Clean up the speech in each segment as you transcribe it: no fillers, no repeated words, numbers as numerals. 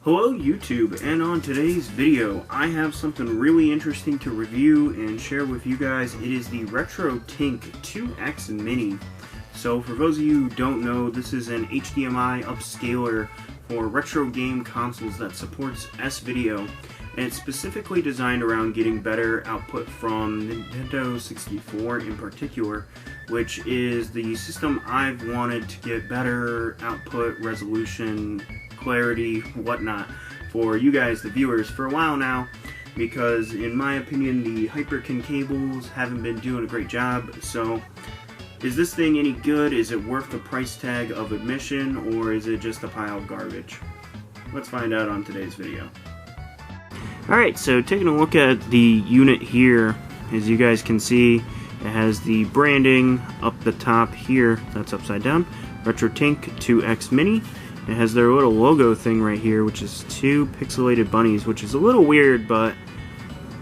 Hello YouTube, and on today's video I have something really interesting to review and share with you guys. It is the RetroTink 2X Mini. So for those of you who don't know, this is an HDMI upscaler for retro game consoles that supports S-Video, and it's specifically designed around getting better output from Nintendo 64 in particular, which is the system I've wanted to get better output, resolution, clarity, whatnot for you guys, the viewers, for a while now, because in my opinion the HyperCon cables haven't been doing a great job. So is this thing any good? Is it worth the price tag of admission, or is it just a pile of garbage? Let's find out on today's video. Alright, so taking a look at the unit here, as you guys can see, it has the branding up the top here, that's upside down, RetroTink 2X Mini. It has their little logo thing right here, which is two pixelated bunnies, which is a little weird, but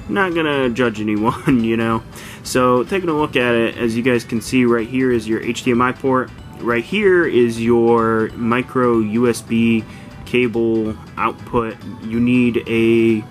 I'm not gonna judge anyone, you know. So taking a look at it, as you guys can see, right here is your HDMI port. Right here is your micro USB cable output. You need a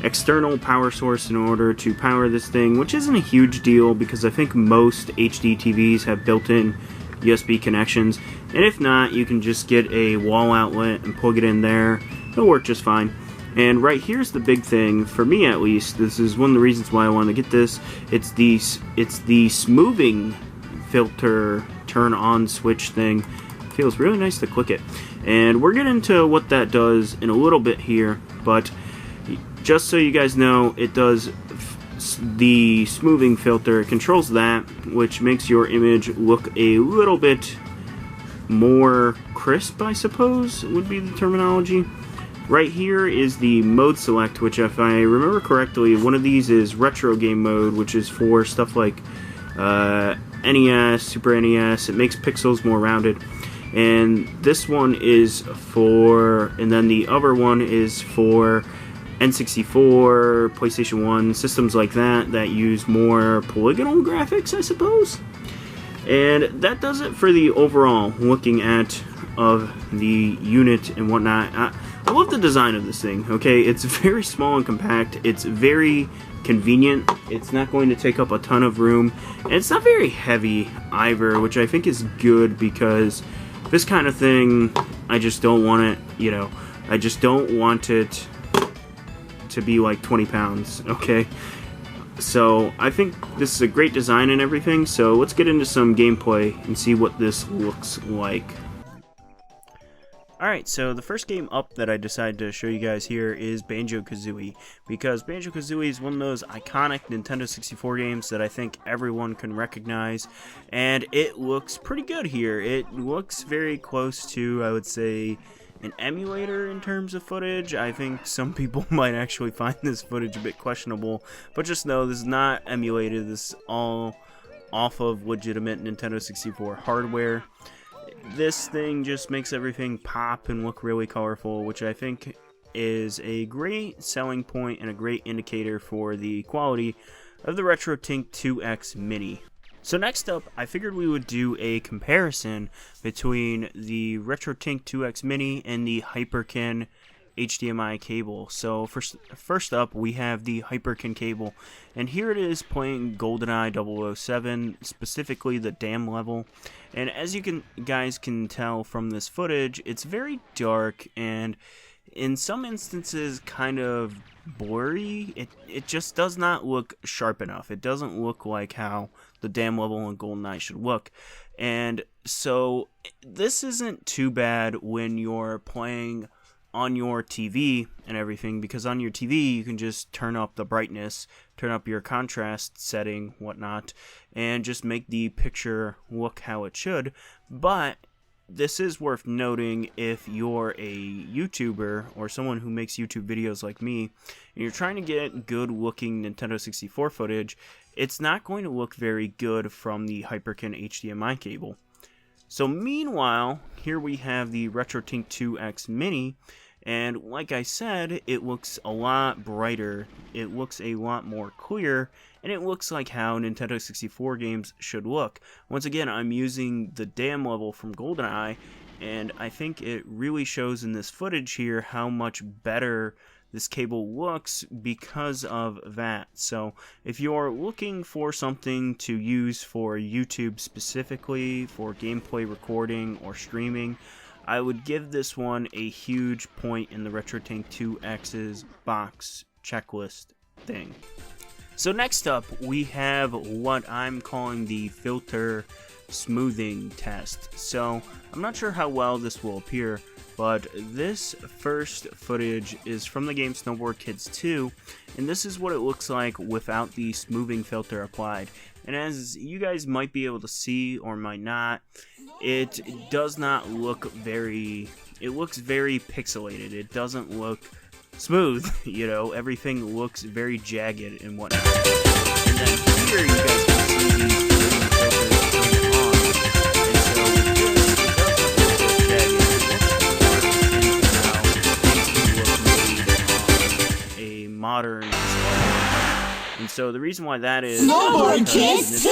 external power source in order to power this thing, which isn't a huge deal because I think most HD TVs have built-in USB connections, and if not, you can just get a wall outlet and plug it in there. It'll work just fine. And right here's the big thing, for me at least, this is one of the reasons why I wanted to get this. It's the smoothing filter turn on switch thing. It feels really nice to click it, and we're getting into what that does in a little bit here, but just so you guys know, it does the smoothing filter. It controls that, which makes your image look a little bit more crisp, I suppose would be the terminology. Right here is the mode select, which, if I remember correctly, one of these is retro game mode, which is for stuff like NES, Super NES. It makes pixels more rounded. And this one is for, and then the other one is for N64, PlayStation 1, systems like that that use more polygonal graphics, I suppose. And that does it for the overall looking at of the unit and whatnot. I love the design of this thing, okay? It's very small and compact. It's very convenient. It's not going to take up a ton of room. And it's not very heavy either, which I think is good, because this kind of thing, I just don't want it, you know, I just don't want it to be like 20 pounds, okay? So I think this is a great design and everything, so let's get into some gameplay and see what this looks like. Alright, so the first game up that I decided to show you guys here is BanjoKazooie, because BanjoKazooie is one of those iconic Nintendo 64 games that I think everyone can recognize, and it looks pretty good here. It looks very close to, I would say, an emulator in terms of footage. I think some people might actually find this footage a bit questionable, but just know this is not emulated. This is all off of legitimate Nintendo 64 hardware. This thing just makes everything pop and look really colorful, which I think is a great selling point and a great indicator for the quality of the RetroTink 2X Mini. So next up, I figured we would do a comparison between the RetroTink 2X Mini and the HyperCon HDMI cable. So first up, we have the HyperCon cable, and here it is playing GoldenEye 007, specifically the dam level. And as you guys can tell from this footage, it's very dark and in some instances kind of blurry. It just does not look sharp enough. It doesn't look like how the dam level in GoldenEye should look. And so this isn't too bad when you're playing on your TV and everything, because on your TV you can just turn up the brightness, turn up your contrast setting, whatnot, and just make the picture look how it should. But this is worth noting if you're a YouTuber or someone who makes YouTube videos like me, and you're trying to get good looking Nintendo 64 footage, it's not going to look very good from the HyperCon HDMI cable. So meanwhile, here we have the RetroTink 2X Mini, and like I said, it looks a lot brighter, it looks a lot more clear, and it looks like how Nintendo 64 games should look. Once again, I'm using the dam level from GoldenEye, and I think it really shows in this footage here how much better this cable looks because of that. So if you're looking for something to use for YouTube specifically, for gameplay recording or streaming, I would give this one a huge point in the RetroTink 2X's box checklist thing. So next up, we have what I'm calling the filter smoothing test. So I'm not sure how well this will appear, but this first footage is from the game Snowboard Kids 2, and this is what it looks like without the smoothing filter applied. And as you guys might be able to see, or might not, it does not look very, it looks very pixelated. It doesn't look smooth, you know, everything looks very jagged and whatnot. And then here you guys can see these smoothing filters turn on. And so with this, it doesn't look so jagged. It looks a modern display. And so the reason why that is Snowboard Kids 2!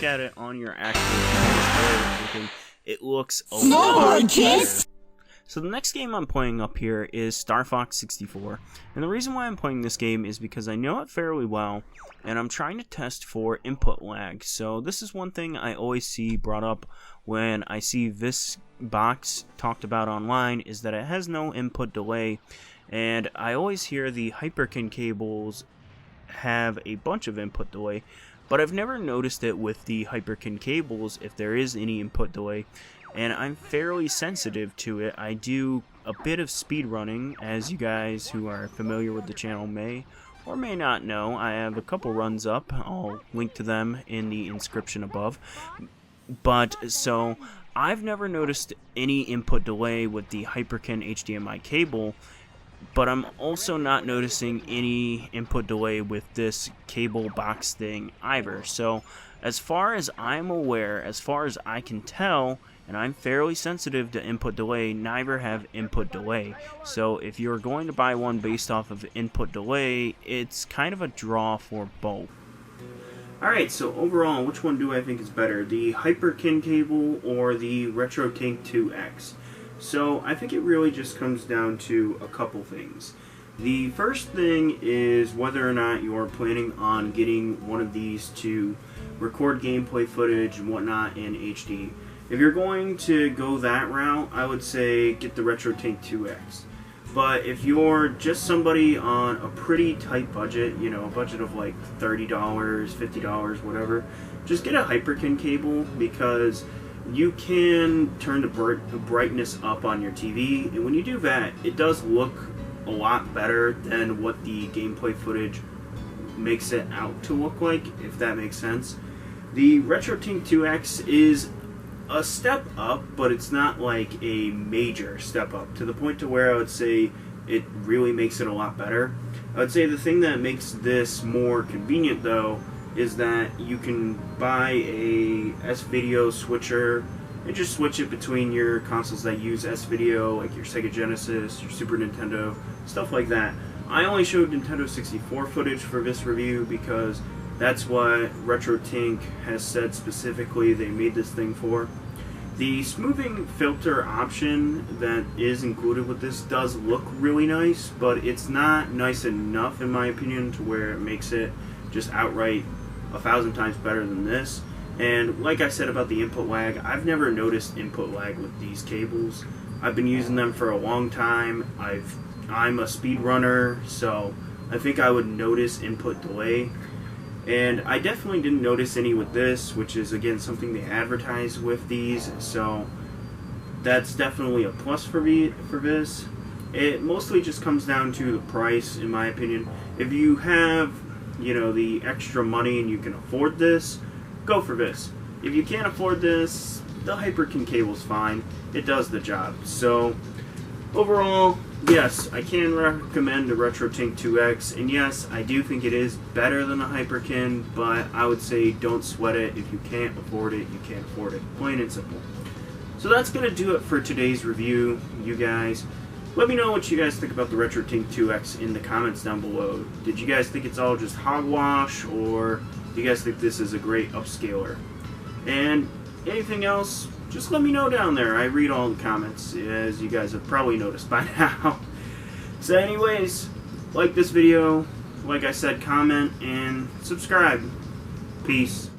At it on your actual display and everything, it looks a lot better. So the next game I'm playing up here is Star Fox 64, and the reason why I'm playing this game is because I know it fairly well, and I'm trying to test for input lag. So this is one thing I always see brought up when I see this box talked about online, is that it has no input delay, and I always hear the Hyperkin cables have a bunch of input delay, but I've never noticed it with the Hyperkin cables if there is any input delay, and I'm fairly sensitive to it. I do a bit of speed running, as you guys who are familiar with the channel may or may not know. I have a couple runs up, I'll link to them in the inscription above, but so I've never noticed any input delay with the Hyperkin HDMI cable, but I'm also not noticing any input delay with this cable box thing either. So as far as I'm aware, as far as I can tell, and I'm fairly sensitive to input delay, neither have input delay. So if you're going to buy one based off of input delay, it's kind of a draw for both. Alright, so overall, which one do I think is better? The Hyperkin cable or the RetroTink 2X? So I think it really just comes down to a couple things. The first thing is whether or not you're planning on getting one of these to record gameplay footage and whatnot in HD. If you're going to go that route, I would say get the RetroTink 2X. But if you're just somebody on a pretty tight budget, you know, a budget of like $30, $50, whatever, just get a Hyperkin cable, because you can turn the brightness up on your TV, and when you do that, it does look a lot better than what the gameplay footage makes it out to look like, if that makes sense. The RetroTink 2X is a step up, but it's not like a major step up, to the point to where I would say it really makes it a lot better. I would say the thing that makes this more convenient, though, is that you can buy a S-Video switcher and just switch it between your consoles that use S-Video, like your Sega Genesis, your Super Nintendo, stuff like that. I only showed Nintendo 64 footage for this review because that's what RetroTink has said specifically they made this thing for. The smoothing filter option that is included with this does look really nice, but it's not nice enough, in my opinion, to where it makes it just outright 1,000 times better than this. And like I said about the input lag, I've never noticed input lag with these cables. I've been using them for a long time. I'm a speedrunner, so I think I would notice input delay. And I definitely didn't notice any with this, which is again something they advertise with these, so that's definitely a plus for this. It mostly just comes down to the price, in my opinion. If you have, you know, the extra money and you can afford this, go for this. If you can't afford this, the Hyperkin cable's fine. It does the job. So overall, yes, I can recommend the RetroTink 2X, and yes, I do think it is better than the Hyperkin, but I would say don't sweat it. If you can't afford it, you can't afford it. Plain and simple. So that's going to do it for today's review, you guys. Let me know what you guys think about the RetroTink 2X in the comments down below. Did you guys think it's all just hogwash, or do you guys think this is a great upscaler? And anything else, just let me know down there. I read all the comments, as you guys have probably noticed by now. So anyways, like this video, like I said, comment, and subscribe. Peace.